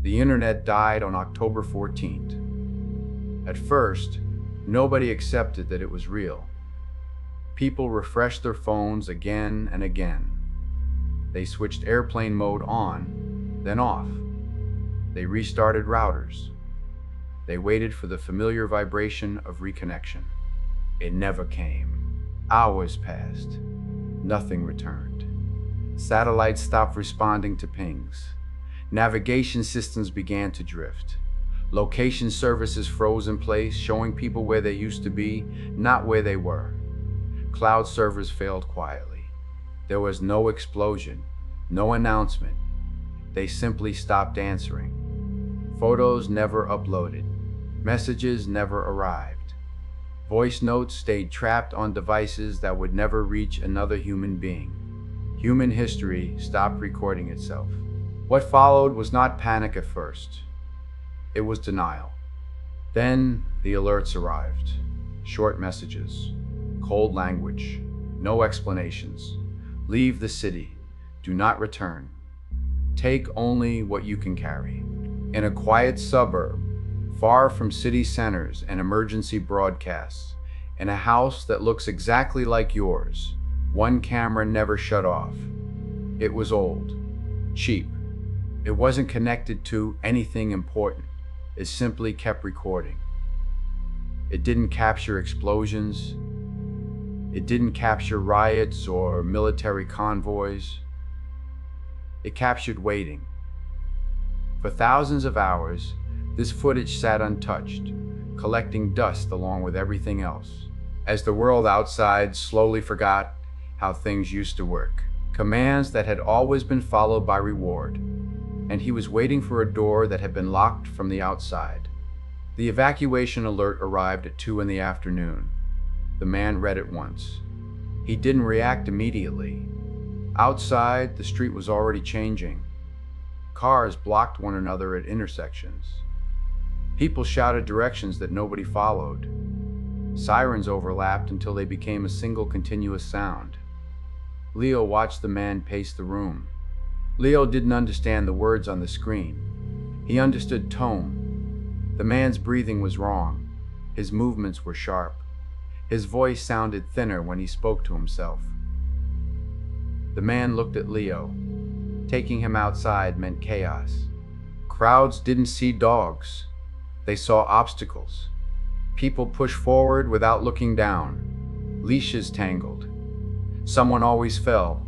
The internet died on October 14th. At first, nobody accepted that it was real. People refreshed their phones again and again. They switched airplane mode on, then off. They restarted routers. They waited for the familiar vibration of reconnection. It never came. Hours passed. Nothing returned. Satellites stopped responding to pings. Navigation systems began to drift. Location services froze in place, showing people where they used to be, not where they were. Cloud servers failed quietly. There was no explosion, no announcement. They simply stopped answering. Photos never uploaded. Messages never arrived. Voice notes stayed trapped on devices that would never reach another human being. Human history stopped recording itself. What followed was not panic at first. It was denial. Then the alerts arrived. Short messages, cold language, no explanations. Leave the city. Do not return. Take only what you can carry. In a quiet suburb, far from city centers and emergency broadcasts, in a house that looks exactly like yours, one camera never shut off. It was old, cheap. It wasn't connected to anything important. It simply kept recording. It didn't capture explosions. It didn't capture riots or military convoys. It captured waiting. For thousands of hours, this footage sat untouched, collecting dust along with everything else. As the world outside slowly forgot how things used to work, commands that had always been followed by reward, and he was waiting for a door that had been locked from the outside. The evacuation alert arrived at 2 in the afternoon. The man read it once. He didn't react immediately. Outside, the street was already changing. Cars blocked one another at intersections. People shouted directions that nobody followed. Sirens overlapped until they became a single continuous sound. Leo watched the man pace the room. Leo didn't understand the words on the screen. He understood tone. The man's breathing was wrong. His movements were sharp. His voice sounded thinner when he spoke to himself. The man looked at Leo. Taking him outside meant chaos. Crowds didn't see dogs. They saw obstacles. People pushed forward without looking down. Leashes tangled. Someone always fell.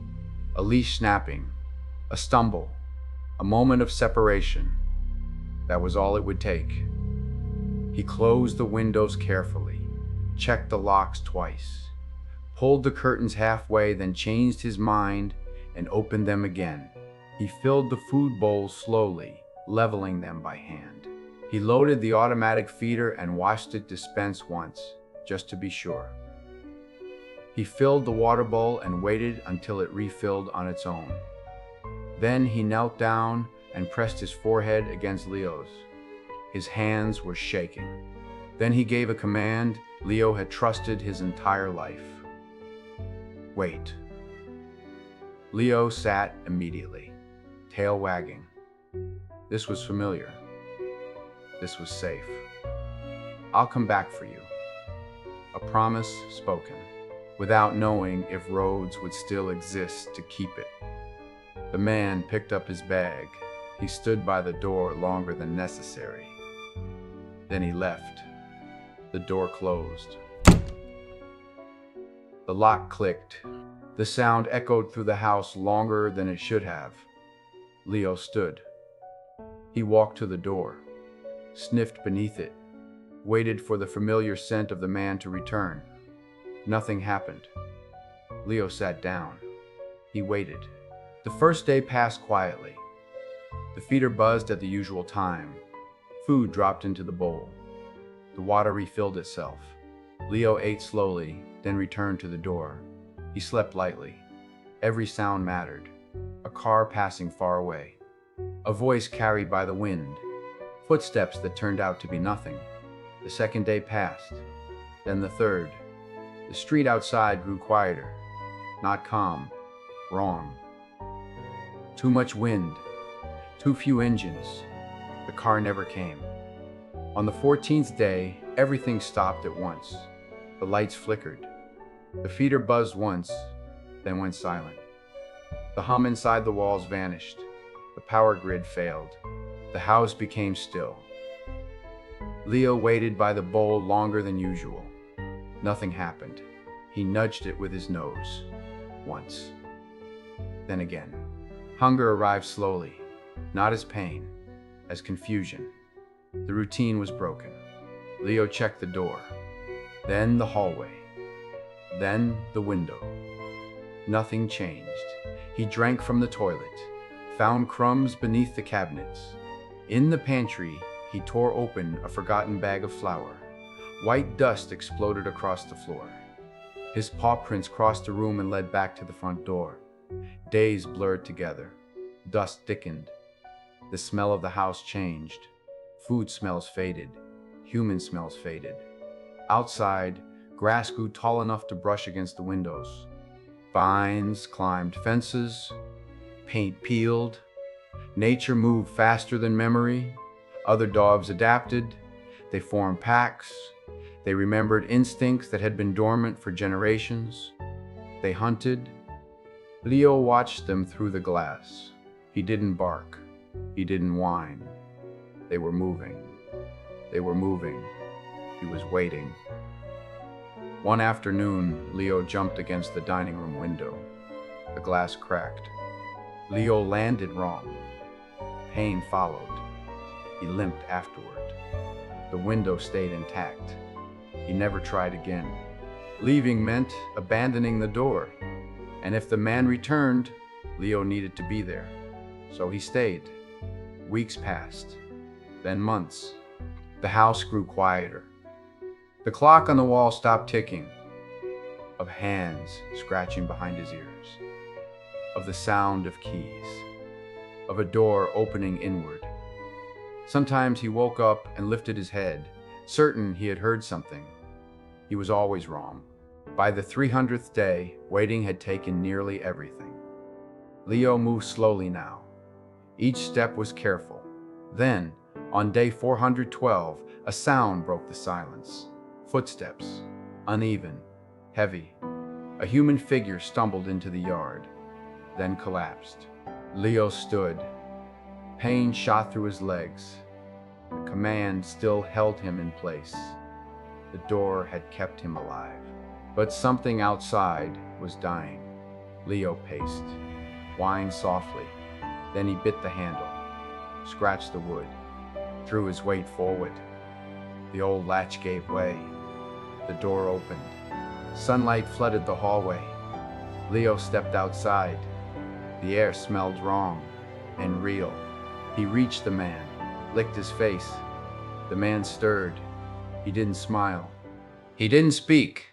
A leash snapping. A stumble. A moment of separation. That was all it would take. He closed the windows carefully, checked the locks twice, pulled the curtains halfway, then changed his mind and opened them again. He filled the food bowls slowly, leveling them by hand. He loaded the automatic feeder and watched it dispense once, just to be sure. He filled the water bowl and waited until it refilled on its own. Then he knelt down and pressed his forehead against Leo's. His hands were shaking. Then he gave a command Leo had trusted his entire life. Wait. Leo sat immediately, tail wagging. This was familiar. This was safe. I'll come back for you. A promise spoken, without knowing if roads would still exist to keep it. The man picked up his bag. He stood by the door longer than necessary. Then he left. The door closed. The lock clicked. The sound echoed through the house longer than it should have. Leo stood. He walked to the door, sniffed beneath it, waited for the familiar scent of the man to return. Nothing happened. Leo sat down. He waited. The first day passed quietly. The feeder buzzed at the usual time. Food dropped into the bowl. The water refilled itself. Leo ate slowly, then returned to the door. He slept lightly. Every sound mattered. A car passing far away. A voice carried by the wind. Footsteps that turned out to be nothing. The second day passed. Then the third. The street outside grew quieter. Not calm. Wrong. Too much wind. Too few engines. The car never came. On the 14th day, everything stopped at once. The lights flickered. The feeder buzzed once, then went silent. The hum inside the walls vanished. The power grid failed. The house became still. Leo waited by the bowl longer than usual. Nothing happened. He nudged it with his nose. Once. Then again. Hunger arrived slowly, not as pain, as confusion. The routine was broken. Leo checked the door, then the hallway, then the window. Nothing changed. He drank from the toilet, found crumbs beneath the cabinets. In the pantry, he tore open a forgotten bag of flour. White dust exploded across the floor. His paw prints crossed the room and led back to the front door. Days blurred together. Dust thickened. The smell of the house changed. Food smells faded. Human smells faded. Outside, grass grew tall enough to brush against the windows. Vines climbed fences. Paint peeled. Nature moved faster than memory. Other dogs adapted. They formed packs. They remembered instincts that had been dormant for generations. They hunted. Leo watched them through the glass. He didn't bark. He didn't whine. They were moving. They were moving. He was waiting. One afternoon, Leo jumped against the dining room window. The glass cracked. Leo landed wrong. Pain followed. He limped afterward. The window stayed intact. He never tried again. Leaving meant abandoning the door. And if the man returned, Leo needed to be there. So he stayed. Weeks passed, then months. The house grew quieter. The clock on the wall stopped ticking. Of hands scratching behind his ears. Of the sound of keys. Of a door opening inward. Sometimes he woke up and lifted his head, certain he had heard something. He was always wrong. By the 300th day, waiting had taken nearly everything. Leo moved slowly now. Each step was careful. Then, on day 412, a sound broke the silence. Footsteps, uneven, heavy. A human figure stumbled into the yard, then collapsed. Leo stood. Pain shot through his legs. The command still held him in place. The door had kept him alive. But something outside was dying. Leo paced, whined softly. Then he bit the handle, scratched the wood, threw his weight forward. The old latch gave way. The door opened. Sunlight flooded the hallway. Leo stepped outside. The air smelled wrong and real. He reached the man, licked his face. The man stirred. He didn't smile. He didn't speak.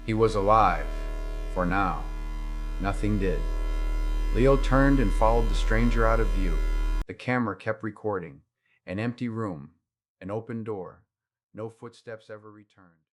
He was alive, for now. Nothing did. Leo turned and followed the stranger out of view. The camera kept recording. An empty room, an open door. No footsteps ever returned.